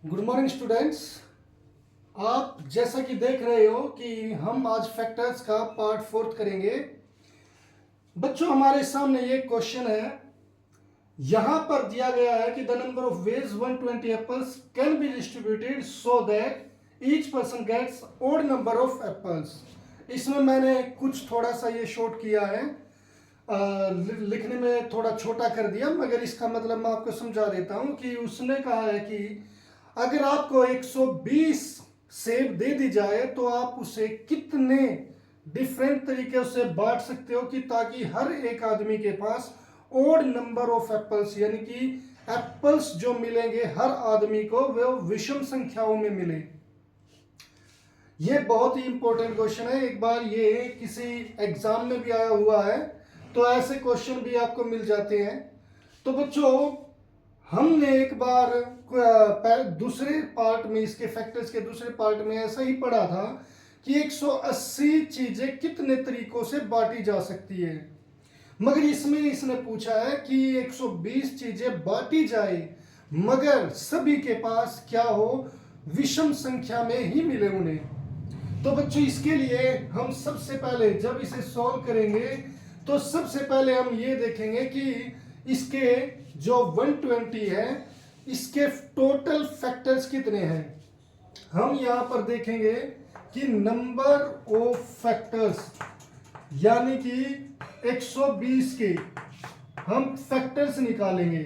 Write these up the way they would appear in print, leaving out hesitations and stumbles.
Good morning students. आप जैसा कि देख रहे हो कि हम आज फैक्टर्स का पार्ट 4 करेंगे। बच्चों, हमारे सामने ये क्वेश्चन है। यहां पर दिया गया है कि the number of ways 120 apples can be distributed so that each person gets odd number of apples. इसमें मैंने कुछ थोड़ा सा ये शॉर्ट किया है, लिखने में थोड़ा छोटा कर दिया, मगर इसका मतलब मैं आपको समझा देता हूं कि उसने कहा है कि अगर आपको 120 सेब दे दी जाए तो आप उसे कितने डिफरेंट तरीके से बांट सकते हो कि ताकि हर एक आदमी के पास ओड नंबर ऑफ एप्पल्स, यानी कि एप्पल्स जो मिलेंगे हर आदमी को वो विषम संख्याओं में मिले। ये बहुत ही इंपॉर्टेंट क्वेश्चन है। एक बार ये किसी एग्जाम में भी आया हुआ है, तो ऐसे क्वेश्चन भी आपको मिल जाते हैं। तो बच्चों, हमने एक बार दूसरे पार्ट में, इसके फैक्टर्स के दूसरे पार्ट में ऐसा ही पढ़ा था कि 180 चीजें कितने तरीकों से बांटी जा सकती है, मगर इसमें इसने पूछा है कि 120 चीजें बांटी जाए मगर सभी के पास क्या हो, विषम संख्या में ही मिले उन्हें। तो बच्चों, इसके लिए हम सबसे पहले जब इसे सॉल्व करेंगे तो सबसे पहले हम ये देखेंगे कि इसके जो 120 है इसके टोटल फैक्टर्स कितने हैं। हम यहां पर देखेंगे कि नंबर ऑफ फैक्टर्स, यानी कि 120 के हम फैक्टर्स निकालेंगे।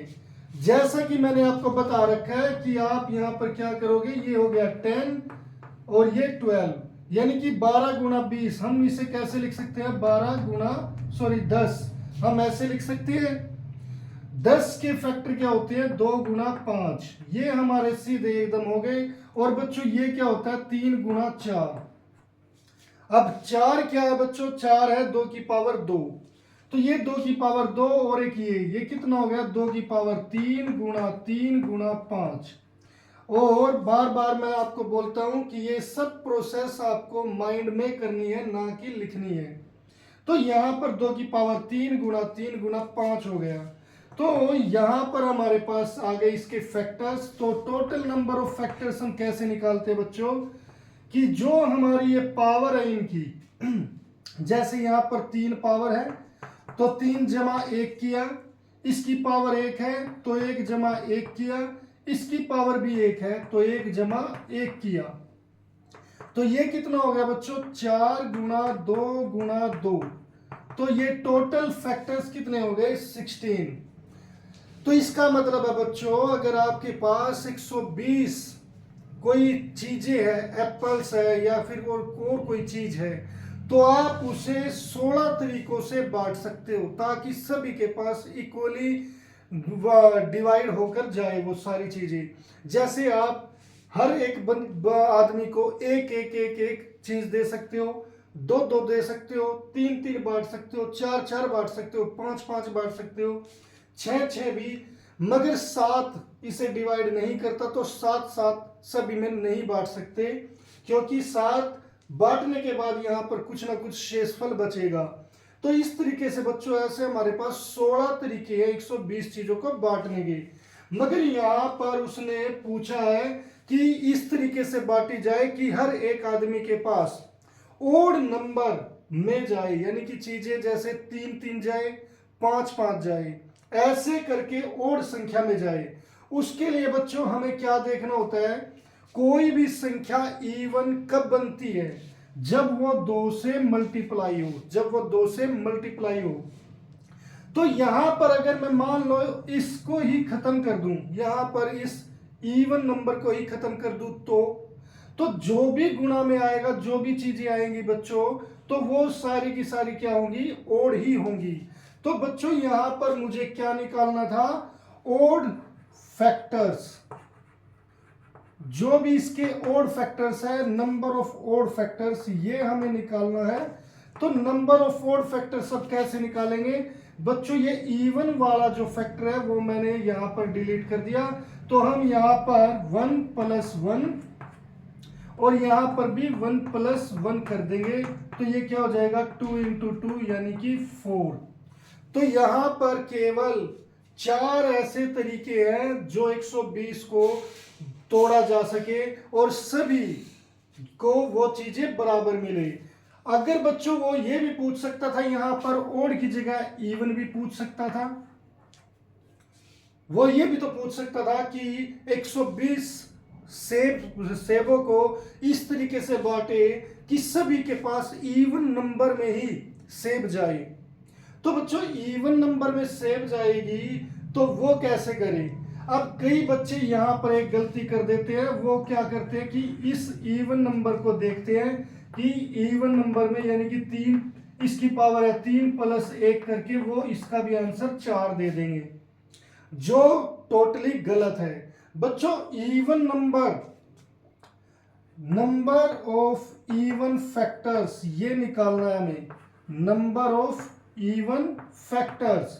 जैसा कि मैंने आपको बता रखा है कि आप यहां पर क्या करोगे, ये हो गया 10 और ये 12, यानी कि 12 गुणा 20। हम इसे कैसे लिख सकते हैं, 10 हम ऐसे लिख सकते हैं। 10 के फैक्टर क्या होते हैं, 2 गुणा 5, ये हमारे सीधे एकदम हो गए। और बच्चों ये क्या होता है, 3 गुणा 4। अब 4 क्या है बच्चों, 4 है 2 की पावर 2, तो ये 2 की पावर 2 और एक ये कितना हो गया, 2 की पावर 3 गुणा 5। और बार बार मैं आपको बोलता हूं कि ये सब प्रोसेस आपको माइंड में करनी है, ना कि लिखनी है। तो यहां पर 2 की पावर 3 गुणा 5 हो गया। तो यहां पर हमारे पास आ गए इसके फैक्टर्स। तो टोटल नंबर ऑफ फैक्टर्स हम कैसे निकालते हैं बच्चों, कि जो हमारी ये पावर है इनकी, जैसे यहां पर 3 पावर है तो 3 जमा 1 किया, इसकी पावर 1 है तो 1 जमा 1 किया, इसकी पावर भी 1 है तो 1 जमा 1 किया। तो ये कितना हो गया बच्चों, 4 गुणा 2 गुणा 2। तो ये टोटल फैक्टर्स कितने हो गए, 16। तो इसका मतलब है बच्चों, अगर आपके पास 120 कोई चीजें है, एप्पल्स है या फिर और कोई चीज है, तो आप उसे 16 तरीकों से बांट सकते हो ताकि सभी के पास इक्वली डिवाइड होकर जाए वो सारी चीजें। जैसे आप हर एक आदमी को एक एक एक एक चीज दे सकते हो, 2 2 दे सकते हो, 3 3 बांट सकते हो, 4 4 बांट सकते हो, 5 5 बांट सकते हो, 6 6 भी। मगर 7 इसे डिवाइड नहीं करता, तो 7 7 सभी में नहीं बांट सकते, क्योंकि 7 बांटने के बाद यहां पर कुछ ना कुछ शेषफल बचेगा। तो इस तरीके से बच्चों ऐसे हमारे पास 16 तरीके हैं 120 चीजों को बांटने के। मगर यहां पर उसने पूछा है कि इस तरीके से बांटी जाए कि हर एक आदमी के पास ओड नंबर में जाए, यानी कि चीजें जैसे 3 3 जाए, 5 5 जाए, ऐसे करके ओड संख्या में जाए। उसके लिए बच्चों हमें क्या देखना होता है, कोई भी संख्या इवन कब बनती है, जब वो 2 से मल्टीप्लाई हो, जब वो 2 से मल्टीप्लाई हो। तो यहां पर अगर मैं मान लो इसको ही खत्म कर दूं, यहां पर इस इवन नंबर को ही खत्म कर दूं, तो जो भी गुणा में आएगा, जो भी चीजें आएंगी बच्चों, तो वो सारी की सारी क्या होंगी, ओड ही होंगी। तो बच्चों यहां पर मुझे क्या निकालना था, ओड फैक्टर्स। जो भी इसके ओड फैक्टर्स है, नंबर ऑफ ओड फैक्टर्स, ये हमें निकालना है। तो नंबर ऑफ ओड फैक्टर्स सब कैसे निकालेंगे बच्चों, ये इवन वाला जो फैक्टर है वो मैंने यहां पर डिलीट कर दिया। तो हम यहां पर 1 + 1 और यहां पर भी 1 + 1 कर देंगे, तो ये क्या हो जाएगा, 2 × 2 यानी कि 4। तो यहां पर केवल 4 ऐसे तरीके हैं जो 120 को तोड़ा जा सके और सभी को वो चीजें बराबर मिले। अगर बच्चों वो ये भी पूछ सकता था यहां पर ओड की जगह इवन भी पूछ सकता था, वो ये भी तो पूछ सकता था कि 120 सेबों को इस तरीके से बांटे कि सभी के पास इवन नंबर में ही सेब जाए। तो बच्चों इवन नंबर में सेब जाएगी तो वो कैसे करें? अब कई बच्चे यहां पर एक गलती कर देते हैं, वो क्या करते हैं कि इस इवन नंबर को देखते हैं कि इवन नंबर में यानी कि 3 इसकी पावर है 3 + 1 करके वो इसका भी आंसर 4 दे देंगे, जो टोटली गलत है। बच्चों even number of even factors ये निकालना है हमें, नंबर ऑफ इवन फैक्टर्स।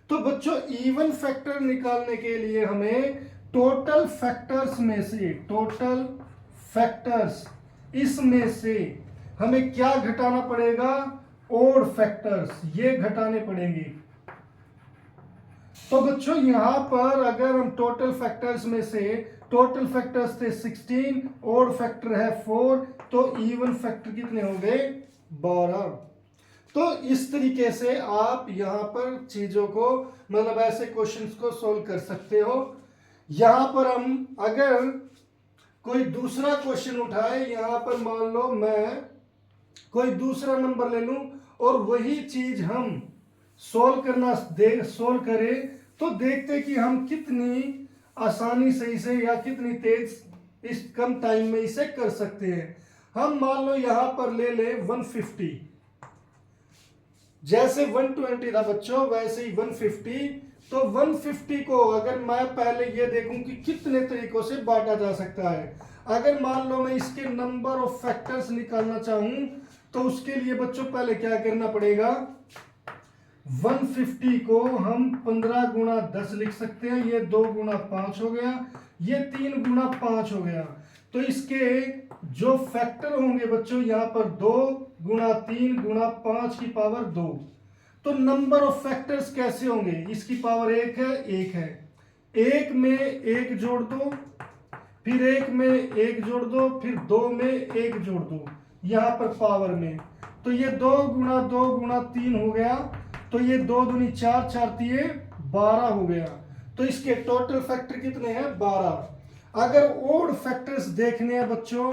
तो बच्चों इवन फैक्टर निकालने के लिए हमें टोटल फैक्टर्स में से, टोटल फैक्टर्स इसमें से हमें क्या घटाना पड़ेगा? ओड फैक्टर्स ये घटाने पड़ेंगे। तो बच्चों यहां पर अगर हम टोटल फैक्टर्स में से, टोटल फैक्टर्स थे 16, ओड फैक्टर है 4, तो इवन फैक्टर कितने हो गए? 12। तो इस तरीके से आप यहां पर चीजों को मतलब ऐसे क्वेश्चंस को सोल्व कर सकते हो। यहां पर हम अगर कोई दूसरा क्वेश्चन उठाए, यहां पर मान लो मैं कोई दूसरा नंबर ले लूं और वही चीज हम सोल्व करें तो देखते कि हम कितनी आसानी से इसे या कितनी तेज इस कम टाइम में इसे कर सकते हैं। हम मान लो यहां पर ले ले 150, जैसे 120 था बच्चों वैसे ही 150। तो 150 को अगर मैं पहले ये देखूं कि कितने तरीकों से बांटा जा सकता है, अगर मान लो मैं इसके नंबर ऑफ फैक्टर्स निकालना चाहूं तो उसके लिए बच्चों पहले क्या करना पड़ेगा? 150 को हम 15 गुणा 10 लिख सकते हैं, ये 2 गुणा 5 हो गया, ये 3 गुणा 5 हो गया। तो इसके जो फैक्टर होंगे बच्चों यहाँ पर 2 गुणा 3 गुणा 5 की पावर 2। तो नंबर ऑफ फैक्टर्स कैसे होंगे? इसकी पावर 1 है, 1 है, 1 में 1 जोड़ दो, फिर 1 में 1 जोड़ दो, फिर 2 में 1 जोड़ दो यहां पर पावर में। तो ये 2 गुणा 2 गुणा 3 हो गया, तो ये 2 दूनी 4, 4 तिये 12 हो गया। तो इसके टोटल फैक्टर कितने हैं? 12। अगर ओड फैक्टर्स देखने हैं बच्चों,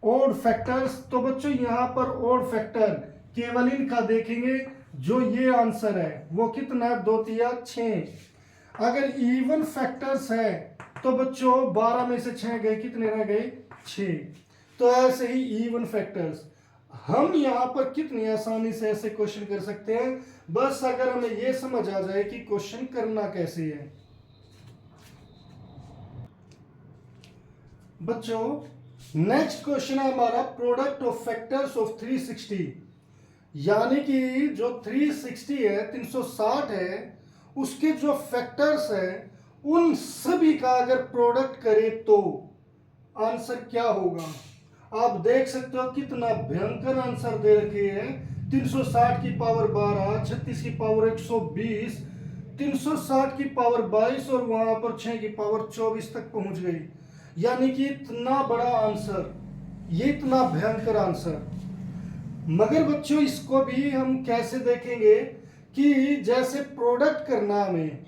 ओड फैक्टर्स, तो बच्चों यहां पर ओड फैक्टर केवल इनका देखेंगे, जो ये आंसर है वो कितना है? 2 तिया 6। अगर इवन फैक्टर्स है तो बच्चों 12 में से 6 गए, कितने रह गए? 6। तो ऐसे ही इवन फैक्टर्स हम यहां पर कितनी आसानी से ऐसे क्वेश्चन कर सकते हैं, बस अगर हमें यह समझ आ जाए कि क्वेश्चन करना कैसे है। बच्चों नेक्स्ट क्वेश्चन है हमारा प्रोडक्ट ऑफ फैक्टर्स ऑफ 360, यानी कि जो 360 है 360 है उसके जो फैक्टर्स है उन सभी का अगर प्रोडक्ट करे तो आंसर क्या होगा? आप देख सकते हो कितना भयंकर आंसर दे रखे हैं। 360 की पावर 12, 36 की पावर 120, 360 की पावर 22 और वहां पर 6 की पावर 24 तक पहुंच गई। यानी कि इतना बड़ा आंसर, ये इतना भयंकर आंसर। मगर बच्चों इसको भी हम कैसे देखेंगे कि जैसे प्रोडक्ट करना हमें,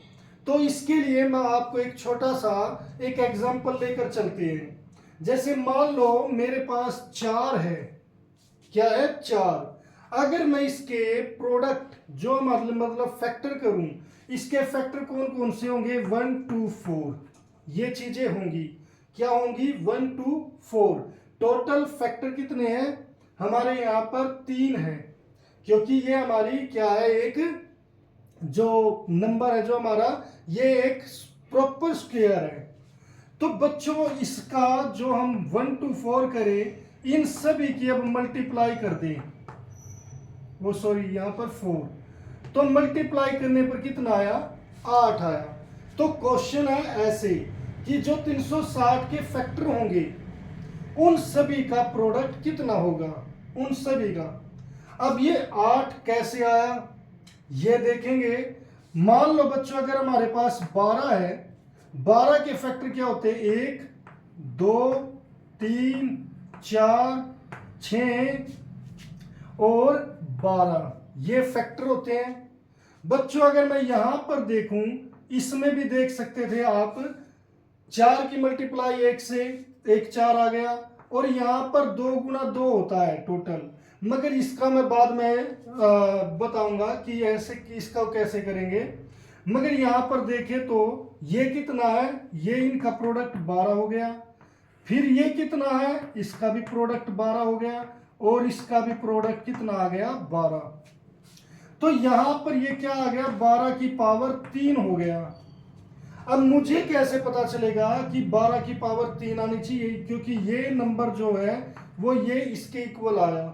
तो इसके लिए मैं आपको एक छोटा सा एक एग्जांपल लेकर चलते हैं। जैसे मान लो मेरे पास 4 है, क्या है? 4। अगर मैं इसके प्रोडक्ट जो मतलब फैक्टर करूं, इसके फैक्टर कौन कौन से होंगे? 1 2 4 ये चीजें होंगी। क्या होंगी? 1 2 4। टोटल फैक्टर कितने हैं हमारे? यहां पर 3 है, क्योंकि ये हमारी क्या है? एक जो नंबर है जो हमारा, ये एक प्रॉपर स्क्वायर है। तो बच्चों इसका जो हम 1 2 4 करें, इन सभी की अब मल्टीप्लाई कर दें, वो सॉरी यहां पर 4, तो मल्टीप्लाई करने पर कितना आया? 8 आया। तो क्वेश्चन है ऐसे कि जो 360 के फैक्टर होंगे उन सभी का प्रोडक्ट कितना होगा? उन सभी का। अब ये 8 कैसे आया ये देखेंगे। मान लो बच्चों अगर हमारे पास 12 है 12 के फैक्टर क्या होते हैं? 1 2 3 4 6 और 12, ये फैक्टर होते हैं बच्चों। अगर मैं यहां पर देखूं, इसमें भी देख सकते थे आप, 4 की मल्टीप्लाई 1 से 1 4 आ गया, और यहां पर 2 गुना 2 होता है टोटल, मगर इसका मैं बाद में बताऊंगा कि ऐसे कि इसका कैसे करेंगे। मगर यहां पर देखें तो ये कितना है? ये इनका प्रोडक्ट 12 हो गया। फिर ये कितना है? इसका भी प्रोडक्ट 12 हो गया, और इसका भी प्रोडक्ट कितना आ गया? 12। तो यहां पर ये क्या आ गया? 12 की पावर 3 हो गया। अब मुझे कैसे पता चलेगा कि 12 की पावर 3 आनी चाहिए? क्योंकि ये नंबर जो है वो ये इसके इक्वल आया,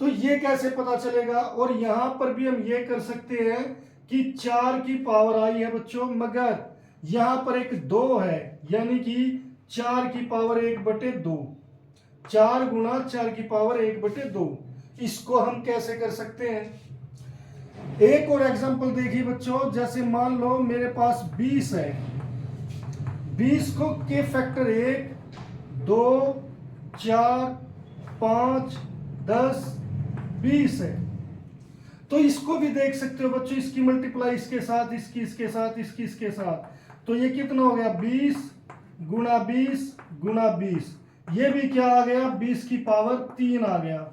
तो ये कैसे पता चलेगा? और यहां पर भी हम ये कर सकते हैं कि 4 की पावर आई है बच्चों, मगर यहां पर एक 2 है, यानी कि 4 की पावर 1/2, 4 गुना 4 की पावर 1/2। इसको हम कैसे कर सकते हैं? एक और एग्जांपल देखिए बच्चों, जैसे मान लो मेरे पास 20 है, 20 को के फैक्टर 1 2 4 5 10 20 है। तो इसको भी देख सकते हो बच्चों, इसकी मल्टीप्लाई इसके साथ, इसकी इसके साथ, इसकी इसके साथ, तो ये कितना हो गया? 20 गुना 20 गुना 20, ये भी क्या आ गया? 20 की पावर 3 आ गया।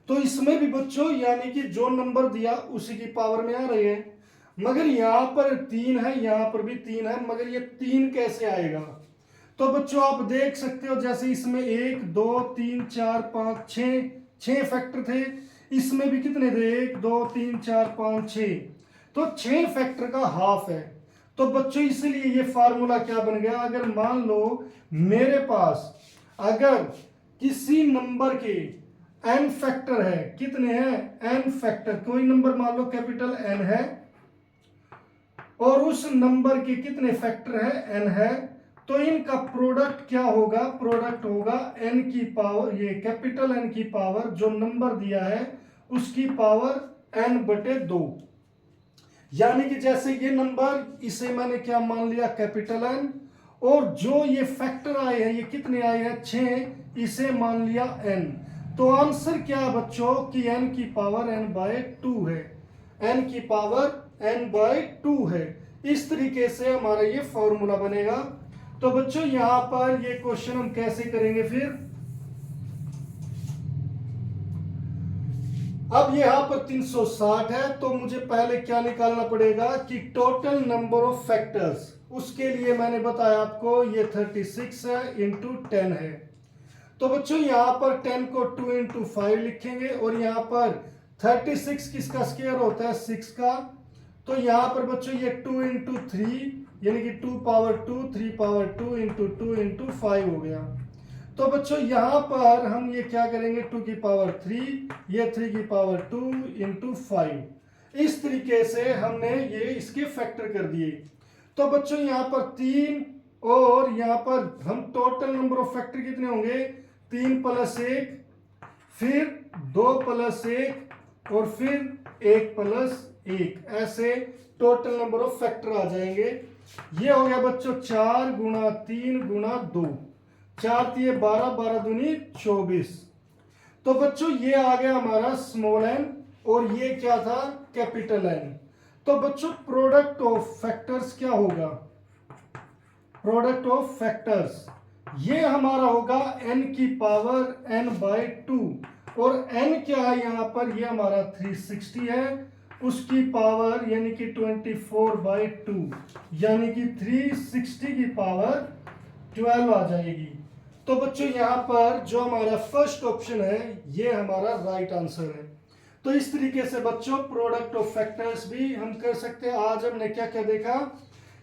तो इसमें भी बच्चों यानी कि जो नंबर दिया उसी की पावर में आ रहे हैं, मगर यहां पर 3 है, यहां पर भी 3 है, मगर ये 3 कैसे आएगा? तो बच्चों आप देख सकते हो, जैसे इसमें 1 2 3 4 5 6 फैक्टर थे, इसमें भी कितने थे? 1 2 3 4 5 6, तो 6 फैक्टर का हाफ है। तो बच्चों इसलिए ये फार्मूला क्या बन गया? अगर मान लो मेरे पास अगर किसी नंबर के n फैक्टर है, कितने हैं? n फैक्टर, कोई नंबर मान लो कैपिटल N है, और उस नंबर के कितने फैक्टर है? n है, तो इनका प्रोडक्ट क्या होगा? प्रोडक्ट होगा n की पावर, ये कैपिटल N की पावर जो नंबर दिया है उसकी पावर n/2। यानी कि जैसे ये नंबर, इसे मैंने क्या मान लिया? कैपिटल N, और जो ये फैक्टर आए हैं, ये कितने आए हैं? 6, इसे मान लिया n। तो आंसर क्या बच्चों? कि n की पावर n/2 है, n की पावर n/2 है। इस तरीके से हमारा ये फॉर्मूला बनेगा। तो बच्चों यहां पर ये क्वेश्चन हम कैसे करेंगे फिर? अब यहां पर 360 है, तो मुझे पहले क्या निकालना पड़ेगा? कि टोटल नंबर ऑफ फैक्टर्स। उसके लिए मैंने बताया आपको ये 36 है इंटू 10 है। तो बच्चों यहां पर 10 को 2 इंटू 5 लिखेंगे, और यहां पर 36 किसका स्क्वायर होता है? 6 का। तो यहां पर बच्चों ये 2 इंटू 3, यानी कि 2 पावर 2 3 पावर 2 इंटू 2 इंटू 5 हो गया। तो बच्चों यहां पर हम ये क्या करेंगे? 2 की पावर 3, ये 3 की पावर 2 इंटू 5। इस तरीके से हमने ये इसके फैक्टर कर दिए। तो बच्चों यहां पर 3, और यहां पर हम टोटल नंबर ऑफ फैक्टर कितने होंगे? 3 + 1, फिर 2 + 1, और फिर 1 + 1, ऐसे टोटल नंबर ऑफ फैक्टर आ जाएंगे। ये हो गया बच्चों 4 गुना 3 गुना 2, 4 3 12, 12 दूनी 24। तो बच्चों ये आ गया हमारा स्मॉल n, और ये क्या था? Capital N। तो बच्चों प्रोडक्ट ऑफ फैक्टर्स क्या होगा? प्रोडक्ट ऑफ फैक्टर्स ये हमारा होगा n की पावर n/2, और n क्या है यहां पर? ये हमारा 360 है, उसकी पावर यानी कि 24/2, यानी कि 360 की पावर 12 आ जाएगी। तो बच्चों यहां पर जो हमारा फर्स्ट ऑप्शन है ये हमारा राइट आंसर है। तो इस तरीके से बच्चों प्रोडक्ट ऑफ फैक्टर्स भी हम कर सकते हैं। आज हमने क्या क्या देखा?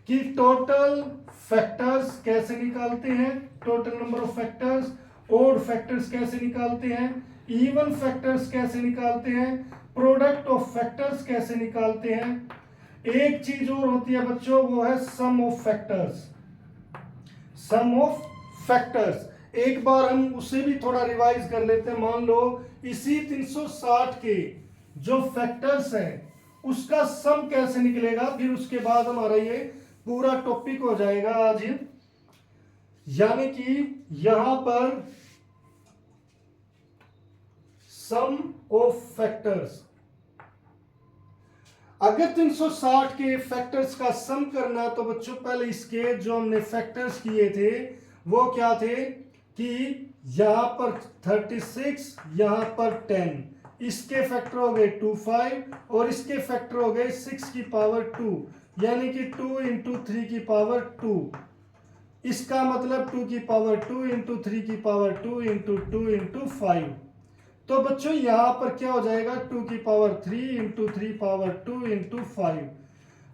कि टोटल फैक्टर्स कैसे निकालते हैं, total number of factors, odd factors कैसे निकालते हैं, इवन फैक्टर्स कैसे निकालते हैं, प्रोडक्ट ऑफ फैक्टर्स कैसे निकालते हैं। एक चीज और होती है बच्चों, वो है sum of factors. Sum of factors एक बार हम उसे भी थोड़ा रिवाइज कर लेते हैं। मान लो इसी 360 के जो फैक्टर्स हैं उसका सम कैसे निकलेगा, फिर उसके बाद हमारा ये पूरा टॉपिक हो जाएगा आज, यानी कि यहां पर सम ऑफ फैक्टर्स। अगर 360 के फैक्टर्स का सम करना तो बच्चों पहले इसके जो हमने फैक्टर्स किए थे वो क्या थे कि यहां पर 36, यहां पर 10, इसके फैक्टर हो गए 25 और इसके फैक्टर हो गए 6 की पावर 2, यानी कि 2 इंटू 3 की पावर 2। इसका मतलब 2 की पावर 2 इंटू 3 की पावर 2 इंटू 2 इंटू 5। तो बच्चों यहां पर क्या हो जाएगा 2 की पावर 3 इंटू 3 पावर 2 इंटू 5।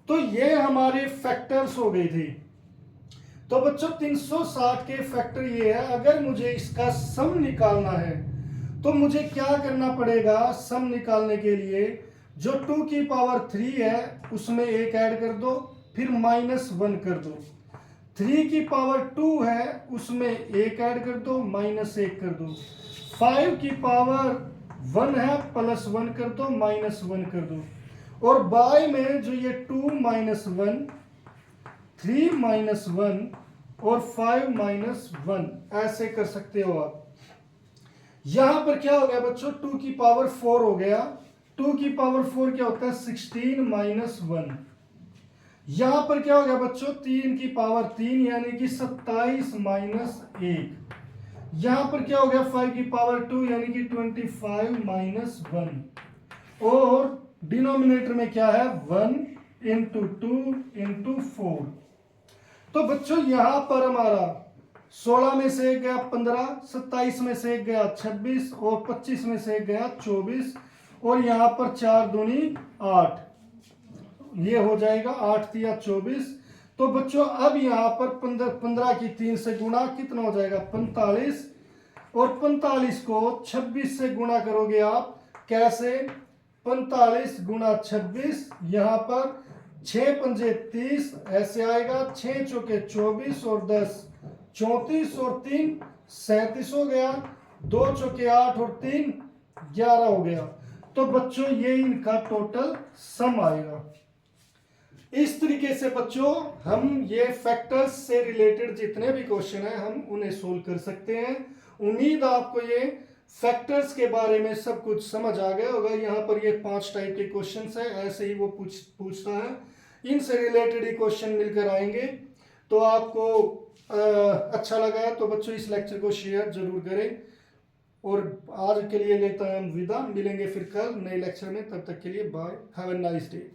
तो ये हमारे फैक्टर्स हो गए थे। तो बच्चों 360 के फैक्टर ये है। अगर मुझे इसका सम निकालना है तो मुझे क्या करना पड़ेगा सम निकालने के लिए? जो 2 की पावर 3 है उसमें 1 ऐड कर दो, फिर -1 कर दो। 3 की पावर 2 है उसमें 1 ऐड कर दो, -1 कर दो। 5 की पावर 1 है, +1 कर दो, -1 कर दो। और बाय में जो ये 2 -1, 3 -1 और 5 -1 ऐसे कर सकते हो आप। यहां पर क्या हो गया बच्चों 2 की पावर 4 हो गया। 2 की पावर 4 क्या होता है 16 -1। यहां पर क्या हो गया बच्चों 3 की पावर 3 यानी कि 27 -1। यहां पर क्या हो गया 5 की पावर 2 यानी कि 25 -1। और डिनोमिनेटर में क्या है 1 इंटू 2 इंटू 4। तो बच्चों यहां पर हमारा 16 में से एक गया 15, 27 में से एक गया 26 और 25 में से एक गया 24 और यहां पर 4 दूनी 8, ये हो जाएगा 8 तिया 24। तो बच्चों अब यहां पर 15 की 3 से गुणा कितना हो जाएगा 45 और 45 को 26 से गुणा करोगे आप कैसे 45 गुणा 26, यहां पर 6 पंजे 30 ऐसे आएगा, 6 चौके 24 और 10 34 और 3 37 हो गया, 2 चौके 8 और 3 11 हो गया। तो बच्चों ये इनका टोटल सम आएगा। इस तरीके से बच्चों हम ये फैक्टर्स से रिलेटेड जितने भी क्वेश्चन हैं हम उन्हें सोल्व कर सकते हैं। उम्मीद आपको ये फैक्टर्स के बारे में सब कुछ समझ आ गया होगा। यहाँ पर ये 5 टाइप के क्वेश्चंस हैं, ऐसे ही वो पूछता है, इनसे रिलेटेड ही क्वेश्चन मिलकर आएंगे। तो आपको अच्छा लगा है तो बच्चों इस लेक्चर को शेयर जरूर करें। और आज के लिए लेता है हम विदा, मिलेंगे फिर कल नए लेक्चर में, तब तक के लिए bye, have a nice day.